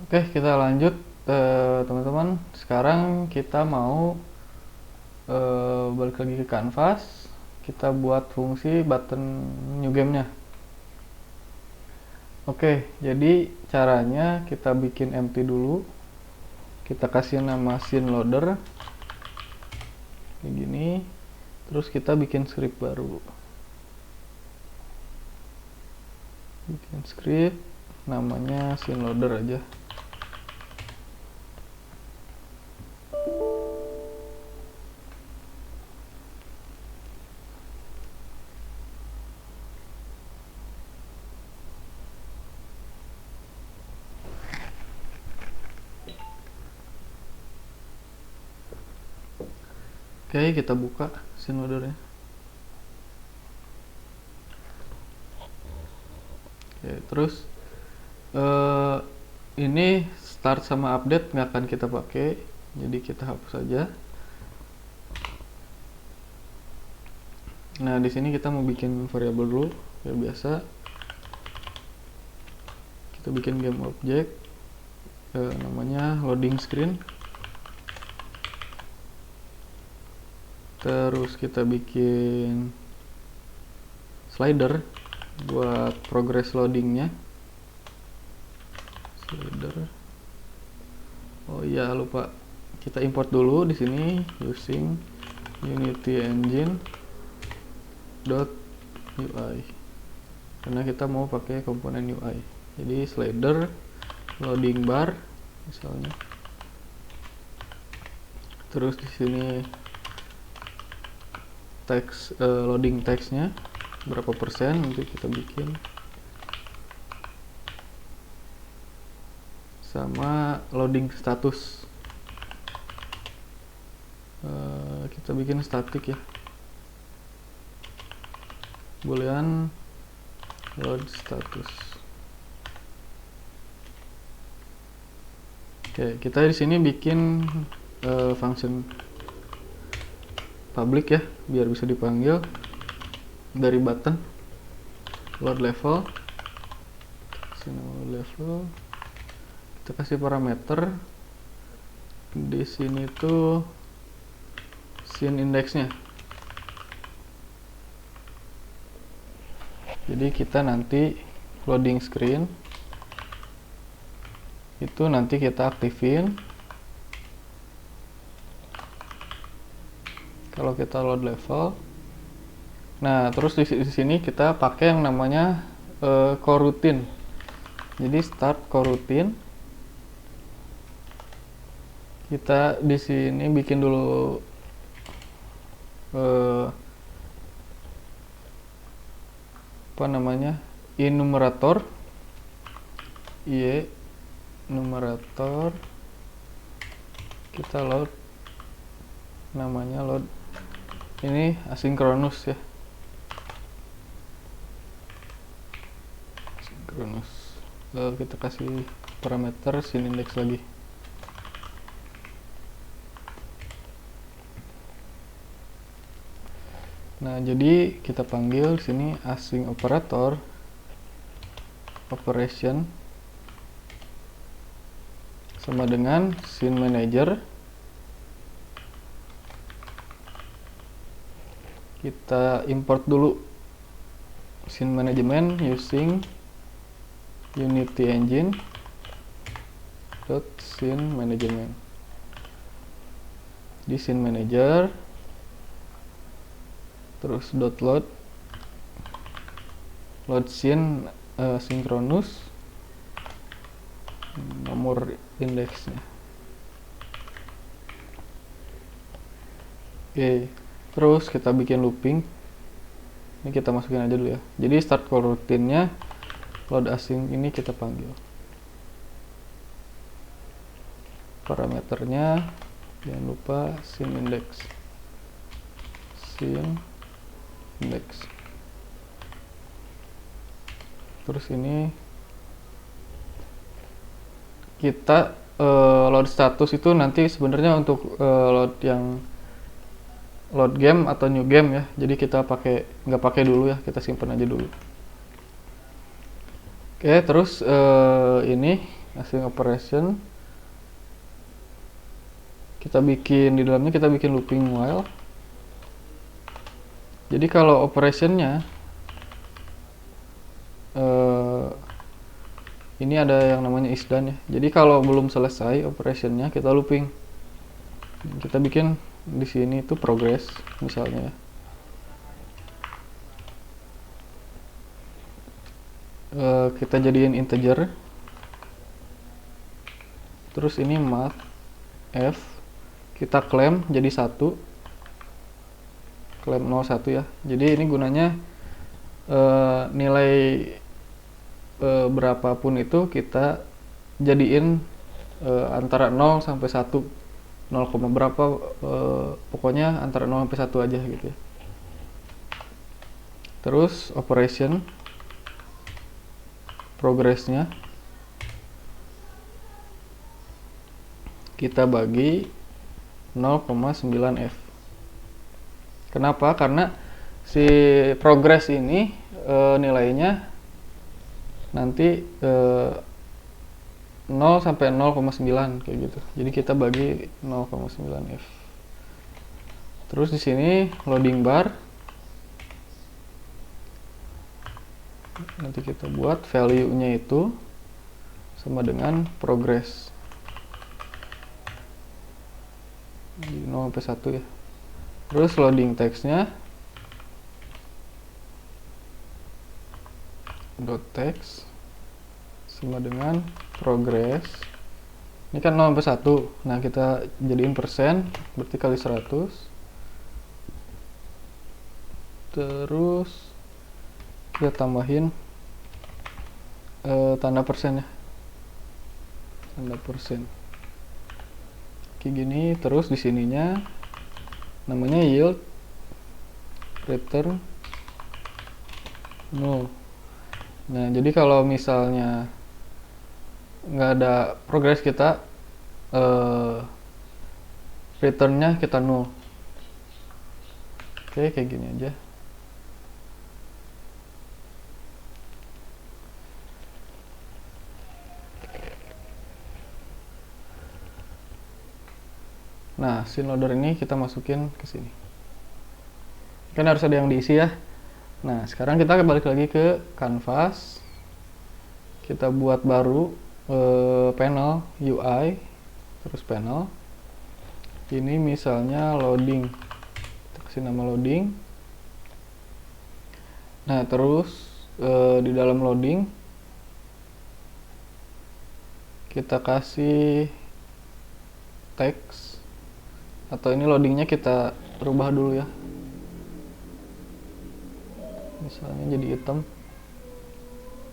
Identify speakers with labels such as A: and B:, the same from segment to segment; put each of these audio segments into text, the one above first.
A: Oke, kita lanjut teman-teman. Sekarang kita mau balik lagi ke kanvas. Kita buat fungsi button new game-nya. Oke, jadi caranya kita bikin empty dulu. Kita kasih nama scene loader. Kayak gini. Terus kita bikin script baru. Bikin script namanya scene loader aja. Oke, kita buka scene loader-nya. Oke, terus ini start sama update nggak akan kita pakai, jadi kita hapus saja. Nah, di sini kita mau bikin variabel dulu, kayak biasa. Kita bikin game object, namanya loading screen. Terus kita bikin slider buat progress loadingnya. Slider. Oh iya, lupa. Kita import dulu di sini using Unity Engine .ui karena kita mau pakai komponen UI. Jadi slider loading bar misalnya. Terus di sini teks loading teksnya berapa persen nanti kita bikin, sama loading status kita bikin static ya, boolean load status. Oke, kita di sini bikin function public ya, biar bisa dipanggil dari button load level. Sini level, kita kasih parameter di sini tuh scene indexnya. Jadi kita nanti loading screen itu nanti kita aktifin kalau kita load level. Nah, terus di sini kita pakai yang namanya coroutine. Jadi start coroutine. Kita di sini bikin dulu apa namanya? Enumerator. Enumerator. Kita load, namanya load. Ini asynchronous ya, asynchronous. Kita kasih parameter scene index lagi. Nah, jadi kita panggil sini async operator operation sama dengan scene manager. Kita import dulu scene management using Unity Engine .scene management. Di scene manager, terus .load scene synchronous, nomor indeksnya. Oke. Terus kita bikin looping. Ini kita masukin aja dulu ya. Jadi start coroutine-nya load async ini kita panggil. Parameternya jangan lupa scene index. Scene index. Terus ini kita load status itu nanti sebenarnya untuk load yang load game atau new game ya, jadi kita nggak pakai dulu ya, kita simpan aja dulu. Oke, terus ini async operation. Kita bikin di dalamnya, kita bikin looping while. Jadi kalau operationnya ini ada yang namanya is done ya. Jadi kalau belum selesai operationnya, kita looping. Kita bikin di sini itu progress misalnya ya. Kita jadiin integer. Terus ini math f, kita klaim jadi 1, klaim 01 ya. Jadi ini gunanya nilai berapapun itu kita jadiin antara 0 sampai 1, 0, berapa, pokoknya antara 0 sampai 1 aja gitu ya. Terus operation progressnya kita bagi 0,9f. Kenapa? Karena si progress ini nilainya nanti 0 sampai 0,9 kayak gitu. Jadi kita bagi 0,9f. Terus di sini loading bar. Nanti kita buat value-nya itu sama dengan progress. Jadi 0 sampai 1 ya. Terus loading text-nya dot text sama dengan progress. Ini kan 0 sampai 1. Nah, kita jadiin persen, berarti kali 100. Terus kita tambahin tanda persen ya. Tanda persen. Kayak gini, terus di sininya namanya yield return 0. Nah, jadi kalau misalnya nggak ada progress, kita returnnya kita 0. Oke, kayak gini aja. Nah, scene loader ini kita masukin ke sini. Kan harus ada yang diisi ya. Nah, sekarang kita balik lagi ke canvas. Kita buat baru panel UI, terus panel. Ini misalnya loading. Kita kasih nama loading. Nah, terus di dalam loading kita kasih teks, atau ini loadingnya kita rubah dulu ya, misalnya jadi hitam,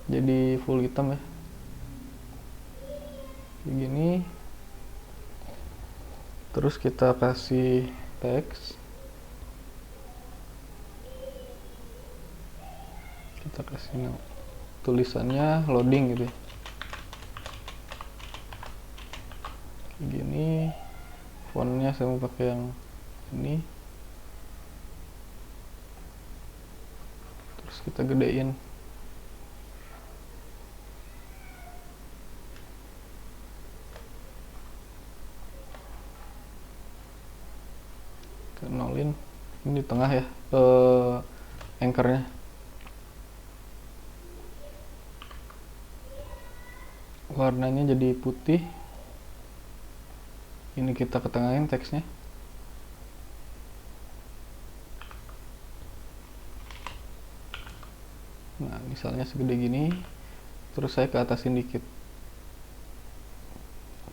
A: jadi full hitam ya, kayak gini. Terus kita kasih teks, kita kasih tulisannya loading gitu ya, kayak gini. Fontnya saya mau pakai yang ini. Terus kita gedein. Kita nolin. Ini di tengah ya, anchornya. Warnanya jadi putih. Ini kita ketengahin teksnya. Nah, misalnya segede gini, terus saya ke atasin dikit.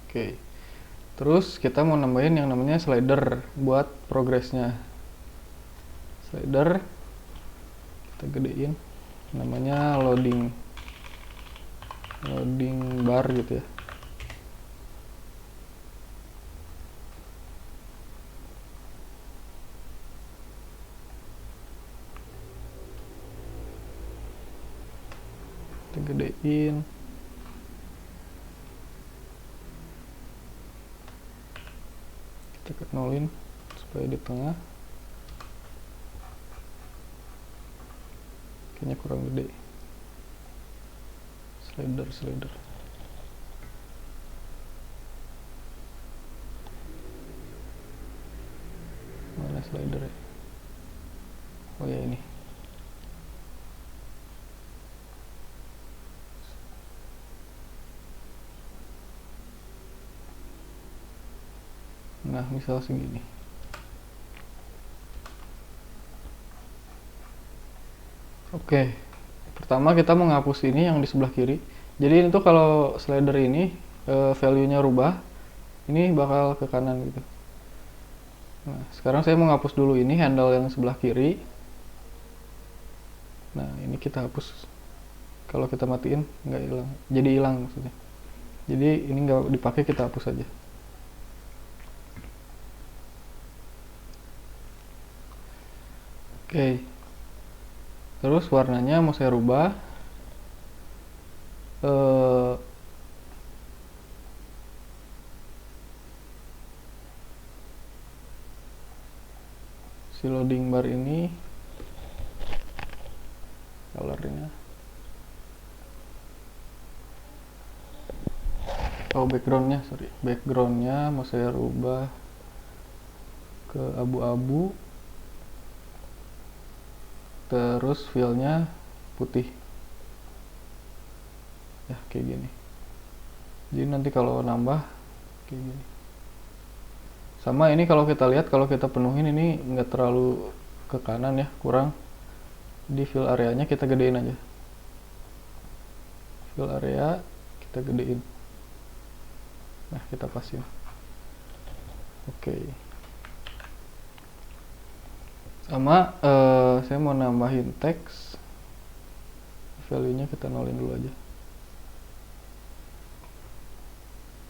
A: Oke. Terus kita mau nambahin yang namanya slider buat progressnya. Slider kita gedein, namanya loading bar gitu ya. Kita gedein. Kita nolin supaya di tengah. Kayaknya kurang gede. Slider. mana slider ya? Oh ya, ini. Nah, misal segini. Oke, pertama kita mau ngapus ini yang di sebelah kiri. Jadi itu kalau slider ini value-nya rubah, ini bakal ke kanan gitu. Nah, sekarang saya mau ngapus dulu ini handle yang sebelah kiri. Nah, ini kita hapus. Kalau kita matiin nggak hilang, jadi hilang maksudnya. Jadi ini nggak dipakai, kita hapus aja. Oke. Terus warnanya mau saya rubah. Si loading bar ini colornya, backgroundnya mau saya rubah ke abu-abu, terus fillnya putih ya, kayak gini. Jadi nanti kalau nambah kayak gini. Sama ini kalau kita lihat, kalau kita penuhin ini nggak terlalu ke kanan ya, kurang. Di fill areanya kita gedein aja. Fill area kita gedein. Nah, kita pasin. Oke. Sama saya mau nambahin teks. Value-nya kita nolin dulu aja.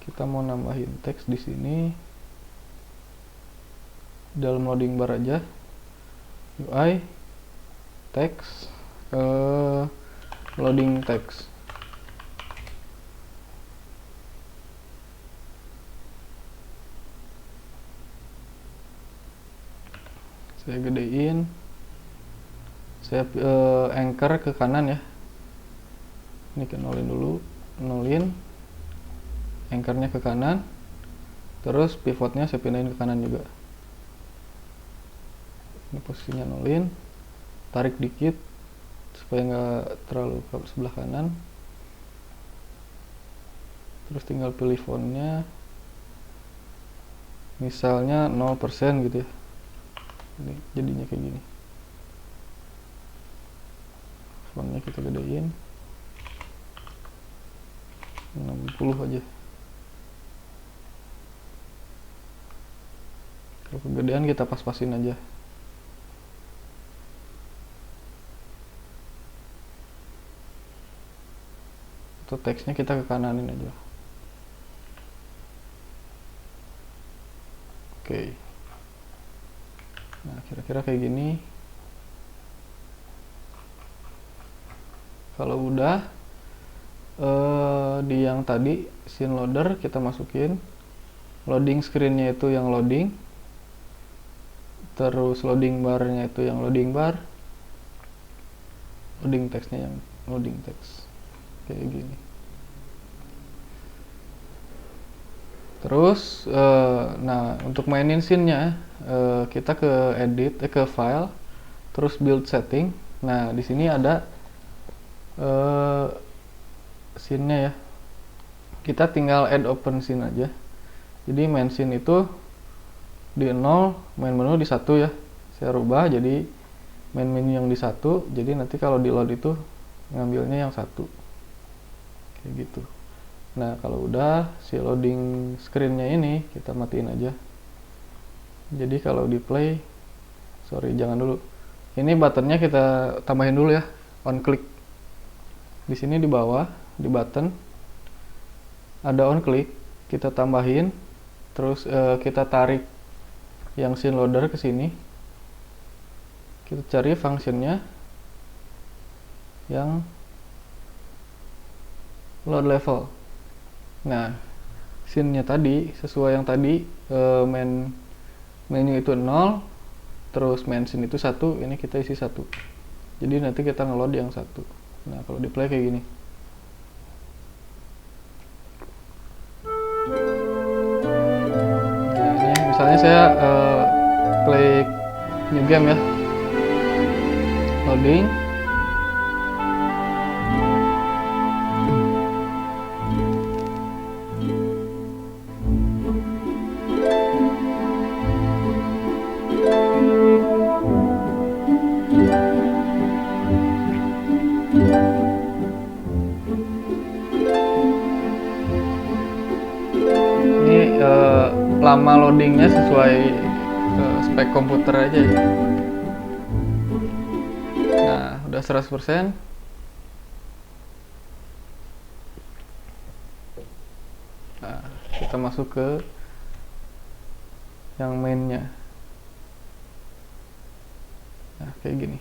A: Kita mau nambahin teks di sini. Dalam loading bar aja, UI text, loading text. Saya gedein, saya anchor ke kanan ya. Ini ke nolin dulu, nolin, anchornya ke kanan, terus pivotnya saya pindahin ke kanan juga. Ini posisinya nolin, tarik dikit supaya nggak terlalu ke sebelah kanan, terus tinggal pilih fontnya, misalnya 0% gitu ya. Ini jadinya kayak gini. Fontnya kita gedein 60 aja. Kalau kegedean kita pas-pasin aja. Atau teksnya kita ke kananin aja. Oke. Nah, kira-kira kayak gini. Kalau udah di yang tadi scene loader kita masukin, loading screen-nya itu yang loading, terus loading bar-nya itu yang loading bar, loading text-nya yang loading text. Kayak gini. Terus nah, untuk mainin scene-nya kita ke edit, ke file, terus build setting. Nah, di sini ada scene-nya ya. Kita tinggal add open scene aja. Jadi main scene itu di 0, main menu di 1 ya. Saya rubah jadi main menu yang di 1, jadi nanti kalau di load itu ngambilnya yang 1. Kayak gitu. Nah, kalau udah si loading screen-nya ini kita matiin aja. Jadi kalau di play, jangan dulu. Ini buttonnya kita tambahin dulu ya, on click. Di sini di bawah, di button ada on click, kita tambahin, terus kita tarik yang scene loader ke sini. Kita cari functionnya yang load level. Nah, scene-nya tadi sesuai yang tadi, main menu itu 0, terus main scene itu 1, ini kita isi 1. Jadi nanti kita ngeload yang 1. Nah, kalau di play kayak gini. Nah, ini misalnya saya klik game ya. Loading. Ini lama loadingnya sesuai spek komputer aja ya. Nah, udah 100%. Nah, kita masuk ke yang mainnya. Nah, kayak gini.